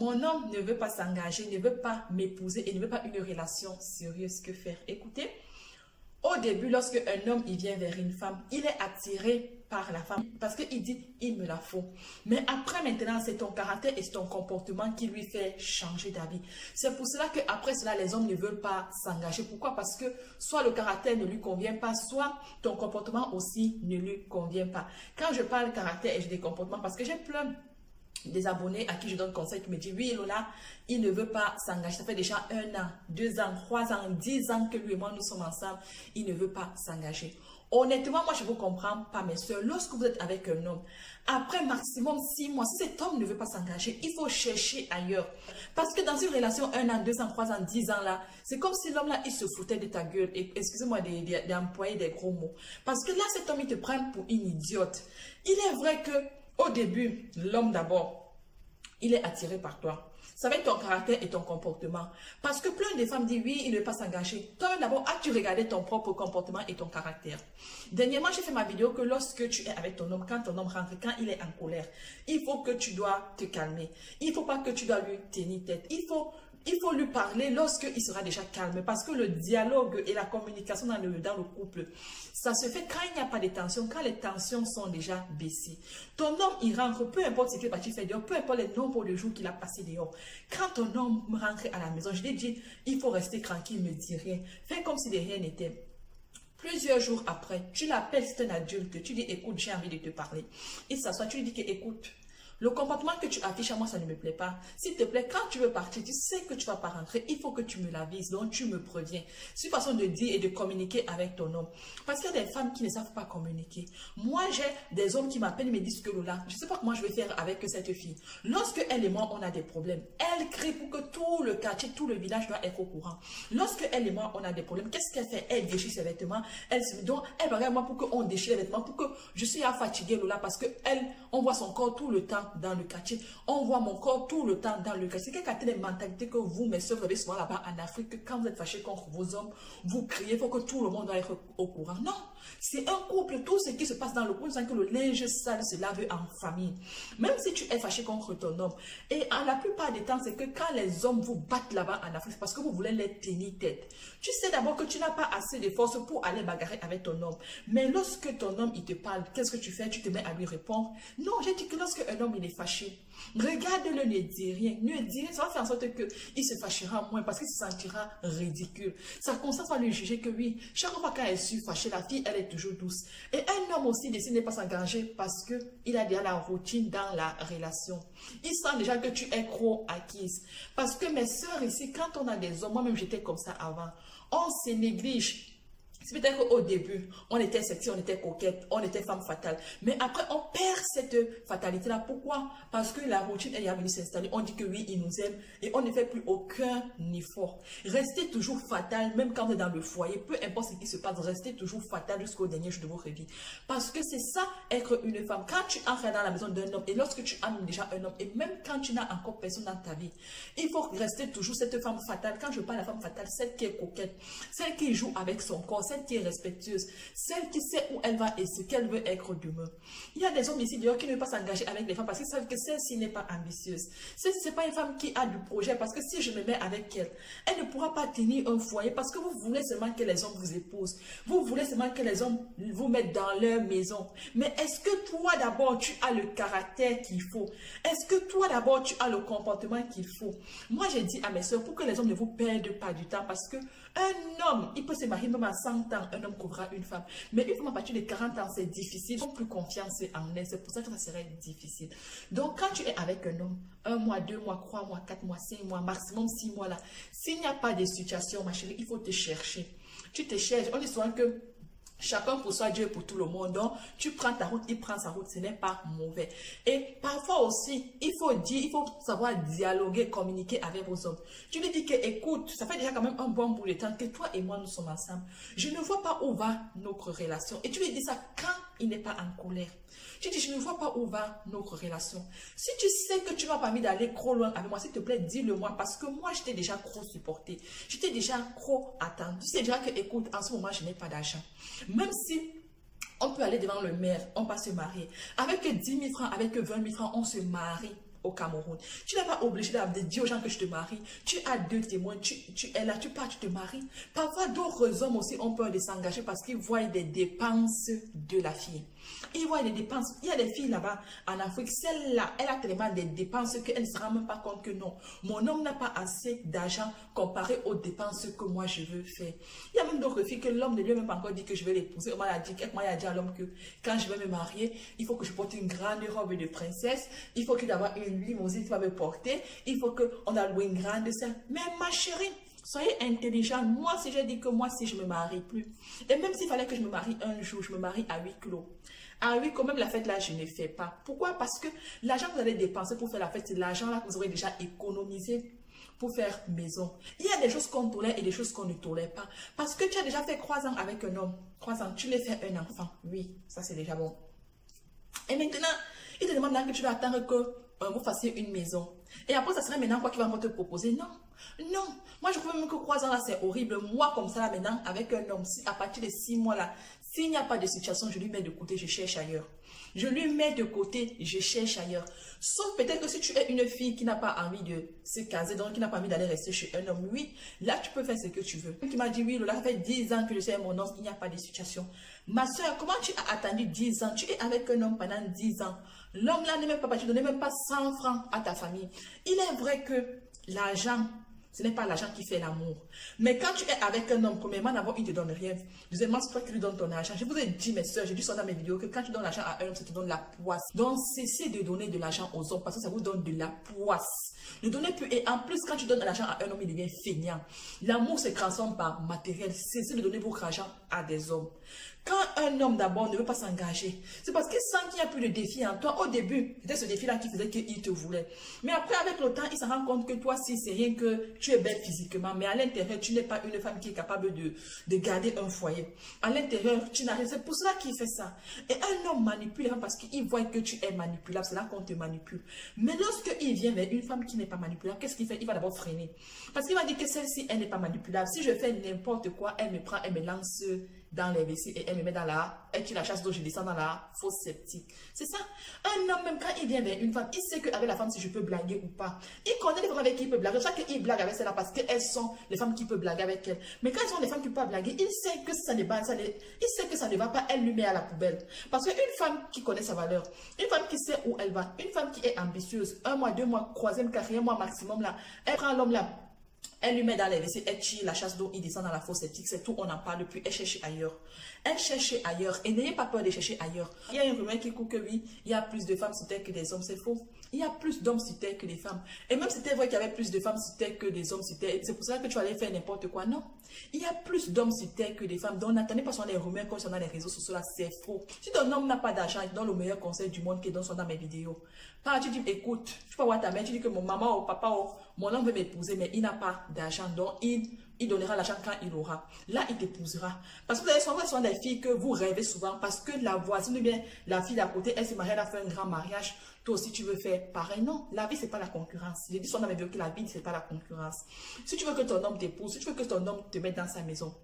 Mon homme ne veut pas s'engager, ne veut pas m'épouser et ne veut pas une relation sérieuse. Que faire? Écoutez, au début, lorsque un homme il vient vers une femme, il est attiré par la femme parce qu'il dit il me la faut. Mais après maintenant, c'est ton caractère et c'est ton comportement qui lui fait changer d'avis. C'est pour cela qu'après cela, les hommes ne veulent pas s'engager. Pourquoi? Parce que soit le caractère ne lui convient pas, soit ton comportement aussi ne lui convient pas. Quand je parle caractère et je dis comportement, parce que j'ai plein des abonnés à qui je donne conseil qui me disent oui Lola, il ne veut pas s'engager. Ça fait déjà 1 an, 2 ans, 3 ans, 10 ans que lui et moi nous sommes ensemble. Il ne veut pas s'engager. Honnêtement, moi je ne vous comprends pas mes soeurs. Lorsque vous êtes avec un homme, après maximum 6 mois, si cet homme ne veut pas s'engager, il faut chercher ailleurs. Parce que dans une relation 1 an, 2 ans, 3 ans, 10 ans là, c'est comme si l'homme là, il se foutait de ta gueule. Et excusez-moi d'employer des gros mots. Parce que là, cet homme, il te prend pour une idiote. Il est vrai que au début, l'homme d'abord, il est attiré par toi. Ça va être ton caractère et ton comportement. Parce que plein de femmes disent oui, il ne veut pas s'engager. Toi d'abord, as-tu regardé ton propre comportement et ton caractère? Dernièrement, j'ai fait ma vidéo que lorsque tu es avec ton homme, quand ton homme rentre, quand il est en colère, il faut que tu dois te calmer. Il ne faut pas que tu dois lui tenir tête. Il faut lui parler lorsqu'il sera déjà calme. Parce que le dialogue et la communication dans le couple, ça se fait quand il n'y a pas de tension, quand les tensions sont déjà baissées. Ton homme, il rentre, peu importe ce qu'il est parti faire dehors, peu importe les nombres de jours qu'il a passé dehors. Quand ton homme rentre à la maison, je lui ai dit, il faut rester tranquille, ne dis rien. Fais comme si de rien n'était. Plusieurs jours après, tu l'appelles, c'est un adulte, tu dis, écoute, j'ai envie de te parler. Il s'assoit, tu lui dis que, écoute, le comportement que tu affiches à moi, ça ne me plaît pas. S'il te plaît, quand tu veux partir, tu sais que tu ne vas pas rentrer, il faut que tu me l'avises, donc tu me préviens. C'est une façon de dire et de communiquer avec ton homme. Parce qu'il y a des femmes qui ne savent pas communiquer. Moi, j'ai des hommes qui m'appellent et me disent que Lola, je ne sais pas comment je vais faire avec cette fille. Lorsque elle et moi, on a des problèmes, elle crie pour que tout le quartier, tout le village doit être au courant. Lorsque elle et moi, on a des problèmes, qu'est-ce qu'elle fait? Elle déchire ses vêtements, donc elle regarde moi pour qu'on déchire les vêtements, pour que je suis fatiguée Lola, parce que on voit son corps tout le temps dans le quartier. On voit mon corps tout le temps dans le quartier. C'est quelle mentalité que vous, mes soeurs, vous avez souvent là-bas en Afrique, que quand vous êtes fâchés contre vos hommes, vous criez, il faut que tout le monde doit être au courant. Non, c'est un couple. Tout ce qui se passe dans le couple, c'est que le linge sale se lave en famille. Même si tu es fâché contre ton homme. Et la plupart des temps, c'est que quand les hommes vous battent là-bas en Afrique, c'est parce que vous voulez les tenir tête. Tu sais d'abord que tu n'as pas assez de force pour aller bagarrer avec ton homme. Mais lorsque ton homme, il te parle, qu'est-ce que tu fais? Tu te mets à lui répondre. Non, j'ai dit que lorsque un homme, il est fâché, regarde-le, ne dis rien. Ne dis rien, ça va faire en sorte qu'il se fâchera moins parce qu'il se sentira ridicule. Sa conscience va lui juger que oui, chaque fois quand elle est fâchée, la fille, elle est toujours douce. Et un homme aussi décide de ne pas s'engager parce qu'il a déjà la routine dans la relation. Il sent déjà que tu es trop acquise. Parce que mes soeurs ici, quand on a des hommes, moi-même j'étais comme ça avant, on se néglige. C'est peut-être qu'au début, on était sexy, on était coquette, on était femme fatale. Mais après, on perd cette fatalité-là. Pourquoi? Parce que la routine est venue s'installer. On dit que oui, il nous aime et on ne fait plus aucun effort. Restez toujours fatale, même quand vous êtes dans le foyer. Peu importe ce qui se passe, restez toujours fatale jusqu'au dernier jour de votre vie. Parce que c'est ça, être une femme. Quand tu entres dans la maison d'un homme et lorsque tu aimes déjà un homme et même quand tu n'as encore personne dans ta vie, il faut rester toujours cette femme fatale. Quand je parle de la femme fatale, celle qui est coquette, celle qui joue avec son corps, celle qui est respectueuse, celle qui sait où elle va et ce qu'elle veut être demain. Il y a des hommes ici d'ailleurs qui ne veulent pas s'engager avec les femmes parce qu'ils savent que celle-ci n'est pas ambitieuse. Celle-ci, ce n'est pas une femme qui a du projet parce que si je me mets avec elle, elle ne pourra pas tenir un foyer parce que vous voulez seulement que les hommes vous épousent. Vous voulez seulement que les hommes vous mettent dans leur maison. Mais est-ce que toi d'abord tu as le caractère qu'il faut? Est-ce que toi d'abord tu as le comportement qu'il faut? Moi j'ai dit à mes soeurs pour que les hommes ne vous perdent pas du temps parce que un homme, il peut se marier même à 100 ans, un homme couvrira une femme. Mais une femme à partir de 40 ans, c'est difficile. Ils n'ont plus confiance en elle. C'est pour ça que ça serait difficile. Donc, quand tu es avec un homme, 1 mois, 2 mois, 3 mois, 4 mois, 5 mois, maximum 6 mois là, s'il n'y a pas de situation, ma chérie, il faut te chercher. Tu te cherches. On dit souvent que chacun pour soi, Dieu pour tout le monde. Donc, tu prends ta route, il prend sa route. Ce n'est pas mauvais. Et parfois aussi, il faut savoir dialoguer, communiquer avec vos hommes. Tu lui dis que, écoute, ça fait déjà quand même un bon bout de temps que toi et moi, nous sommes ensemble. Je ne vois pas où va notre relation. Et tu lui dis ça quand il n'est pas en colère. Tu dis, je ne vois pas où va notre relation. Si tu sais que tu m'as pas mis d'aller trop loin avec moi, s'il te plaît, dis-le-moi parce que moi, je t'ai déjà trop supporté. Je t'ai déjà trop attendu. Tu sais déjà que, écoute, en ce moment, je n'ai pas d'argent. Même si on peut aller devant le maire, on va se marier. Avec 10 000 francs, avec 20 000 francs, on se marie. au Cameroun. Tu n'es pas obligé de dire aux gens que je te marie. Tu as 2 témoins, tu es là, tu pars, tu te maries. Parfois, d'autres hommes aussi ont peur de s'engager parce qu'ils voient des dépenses de la fille. Ils voient des dépenses. Il y a des filles là-bas en Afrique, celle-là, elle a tellement des dépenses qu'elle ne se rend même pas compte que non, mon homme n'a pas assez d'argent comparé aux dépenses que moi je veux faire. Il y a même d'autres filles que l'homme ne lui a même pas encore dit que je vais l'épouser. Moi, il a dit à l'homme que quand je vais me marier, il faut que je porte une grande robe de princesse, il faut qu'il y ait une limousine qui va me porter, il faut qu'on a loué une grande salle. Mais ma chérie, soyez intelligente. Moi, si j'ai dit que moi, si je me marie plus, et même s'il fallait que je me marie un jour, je me marie à 8 kilos. Ah oui, quand même la fête là, je ne fais pas. Pourquoi? Parce que l'argent que vous allez dépenser pour faire la fête, c'est l'argent là que vous aurez déjà économisé pour faire maison. Il y a des choses qu'on tolère et des choses qu'on ne tolère pas. Parce que tu as déjà fait 3 ans avec un homme. 3 ans, tu l'as fait un enfant. Oui, ça c'est déjà bon. Et maintenant, il te demande là que tu vas attendre que vous fassiez une maison. Et après, ça serait maintenant quoi qu'il va te proposer? Non. Non. Moi, je trouve même que 3 ans là, c'est horrible. Moi, comme ça là, maintenant, avec un homme, si, à partir de 6 mois là, s'il n'y a pas de situation, je lui mets de côté, je cherche ailleurs. Je lui mets de côté, je cherche ailleurs. Sauf peut-être que si tu es une fille qui n'a pas envie de se caser, donc qui n'a pas envie d'aller rester chez un homme, oui, là tu peux faire ce que tu veux. Qui m'a dit, oui, Lola, ça fait 10 ans que je sais mon homme, il n'y a pas de situation. Ma soeur, comment tu as attendu 10 ans? Tu es avec un homme pendant 10 ans. L'homme là n'est même pas parti, tu ne donnais même pas 100 francs à ta famille. Il est vrai que l'argent, ce n'est pas l'argent qui fait l'amour. Mais quand tu es avec un homme, premièrement, d'abord, il ne te donne rien. Deuxièmement, c'est toi qui lui donnes ton argent. Je vous ai dit, mes soeurs, j'ai dit ça dans mes vidéos, que quand tu donnes l'argent à un homme, ça te donne la poisse. Donc, cessez de donner de l'argent aux hommes parce que ça vous donne de la poisse. Ne donnez plus. Et en plus, quand tu donnes l'argent à un homme, il devient feignant. L'amour se transforme par matériel. Cessez de donner votre argent à des hommes. Quand un homme d'abord ne veut pas s'engager, c'est parce qu'il sent qu'il n'y a plus de défi en toi. Au début, c'était ce défi-là qui faisait qu'il te voulait. Mais après, avec le temps, il se rend compte que toi, si c'est rien que tu es belle physiquement, mais à l'intérieur, tu n'es pas une femme qui est capable de garder un foyer. À l'intérieur, tu n'as rien. C'est pour cela qu'il fait ça. Et un homme manipule les femmes parce qu'il voit que tu es manipulable. C'est là qu'on te manipule. Mais lorsqu'il vient vers une femme qui n'est pas manipulable, qu'est-ce qu'il fait? Il va d'abord freiner. Parce qu'il va dire que celle-ci, elle n'est pas manipulable. Si je fais n'importe quoi, elle me prend, elle me lance dans les WC et elle me met dans elle tire la chasse d'eau, je descends dans la fosse septique. C'est ça. Un homme, même quand il vient vers une femme, il sait qu'avec la femme, si je peux blaguer ou pas. Il connaît les femmes avec qui il peut blaguer. C'est ça qu'il blague avec celle-là parce qu'elles sont les femmes qui peuvent blaguer avec elle. Mais quand elles sont les femmes qui peuvent blaguer, il sait que ça ne va pas, il sait que ça ne va pas, elle lui met à la poubelle. Parce qu'une femme qui connaît sa valeur, une femme qui sait où elle va, une femme qui est ambitieuse, 1 mois, 2 mois, 3e, 4e mois maximum là, elle prend l'homme là. Elle lui met dans les WC, elle tire la chasse d'eau, il descend dans la fosse septique, c'est tout, on n'en parle plus, elle cherche ailleurs. Elle cherche ailleurs et n'ayez pas peur de chercher ailleurs. Il y a une rumeur qui court que oui, il y a plus de femmes sur terre que des hommes, c'est faux. Il y a plus d'hommes sur terre que des femmes. Et même si c'était vrai qu'il y avait plus de femmes sur terre que des hommes sur terre, c'est pour ça que tu allais faire n'importe quoi. Non. Il y a plus d'hommes sur terre que des femmes. Donc n'attendez pas sur les rumeurs comme sur les réseaux sociaux, là, c'est faux. Si ton homme n'a pas d'argent, il te donne le meilleur conseil du monde qui est dans mes vidéos. Quand tu dis, écoute, tu peux voir ta mère, tu dis que mon maman ou papa ou mon homme veut m'épouser, mais il n'a pas d'argent. Donc il donnera l'argent quand il aura. Là, il t'épousera. Parce que vous avez souvent des filles que vous rêvez souvent parce que la voisine ou bien la fille d'à côté, elle s'est mariée, elle a fait un grand mariage. Toi aussi, tu veux faire pareil. Non, la vie, c'est pas la concurrence. J'ai dit souvent dans mes vidéos que la vie, c'est pas la concurrence. Si tu veux que ton homme t'épouse, si tu veux que ton homme te mette dans sa maison,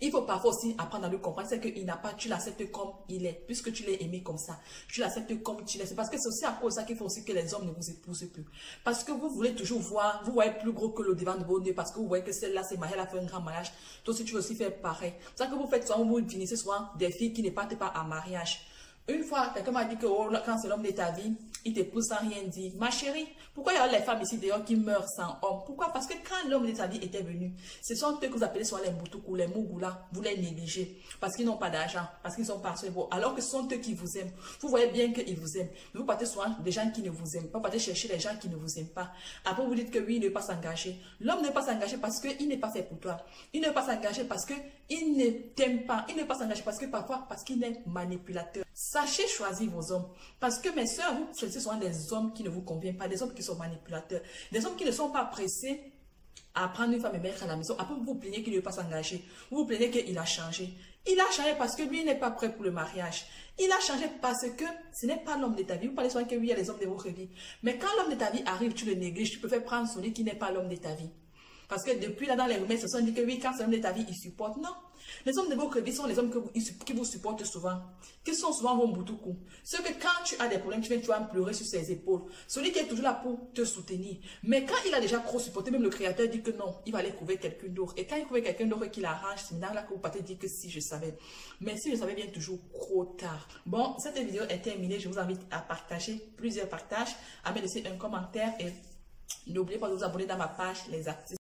il faut parfois aussi apprendre à le comprendre. C'est qu'il n'a pas, tu l'acceptes comme il est. Puisque tu l'as aimé comme ça. Tu l'acceptes comme tu l'es. C'est parce que c'est aussi à cause de ça qu'il faut aussi que les hommes ne vous épousent plus. Parce que vous voulez toujours voir, vous voyez plus gros que le devant de vos nez. Parce que vous voyez que celle-là, c'est mariée, elle a fait un grand mariage. Toi aussi, tu veux aussi faire pareil. C'est ça que vous faites souvent, vous finissez souvent des filles qui ne partent pas à mariage. Une fois, quelqu'un m'a dit que oh, quand c'est l'homme de ta vie, il t'épouse sans rien dire. Ma chérie, pourquoi il y a les femmes ici d'ailleurs qui meurent sans homme? Pourquoi? Parce que quand l'homme de ta vie était venu, ce sont eux que vous appelez soit les boutoukou, les mougoula, vous les négligez. Parce qu'ils n'ont pas d'argent, parce qu'ils sont pas beaux. Alors que ce sont eux qui vous aiment. Vous voyez bien qu'ils vous aiment. Mais vous partez souvent des gens qui ne vous aiment pas. Vous partez chercher les gens qui ne vous aiment pas. Après, vous dites que oui, il ne veut pas s'engager. L'homme ne veut pas s'engager parce qu'il n'est pas fait pour toi. Il ne veut pas s'engager parce qu'il ne t'aime pas. Il ne veut pas s'engager parce que parfois, parce qu'il est manipulateur. Sachez choisir vos hommes. Parce que mes soeurs, vous choisissez souvent des hommes qui ne vous conviennent pas, des hommes qui sont manipulateurs, des hommes qui ne sont pas pressés à prendre une femme et mettre à la maison. Après, vous vous plaignez qu'il ne veut pas s'engager. Vous vous plaignez qu'il a changé. Il a changé parce que lui, il n'est pas prêt pour le mariage. Il a changé parce que ce n'est pas l'homme de ta vie. Vous parlez souvent que oui, il y a les hommes de votre vie. Mais quand l'homme de ta vie arrive, tu le négliges. Tu peux faire prendre celui qui n'est pas l'homme de ta vie. Parce que depuis là, dans les rumeurs, se sont dit que oui, quand c'est l'homme de ta vie, il supporte. Non. Les hommes de vos crédits sont les hommes qui vous supportent souvent, qui sont souvent vos boutoukou. Ceux que quand tu as des problèmes, tu vas pleurer sur ses épaules. Celui qui est toujours là pour te soutenir. Mais quand il a déjà trop supporté, même le créateur dit que non, il va aller trouver quelqu'un d'autre. Et quand il trouve quelqu'un d'autre qui l'arrange, c'est maintenant là que vous partez dire que si je savais. Mais si je savais, vient toujours trop tard. Bon, cette vidéo est terminée. Je vous invite à partager plusieurs partages, à me laisser un commentaire et n'oubliez pas de vous abonner dans ma page Les Artistes.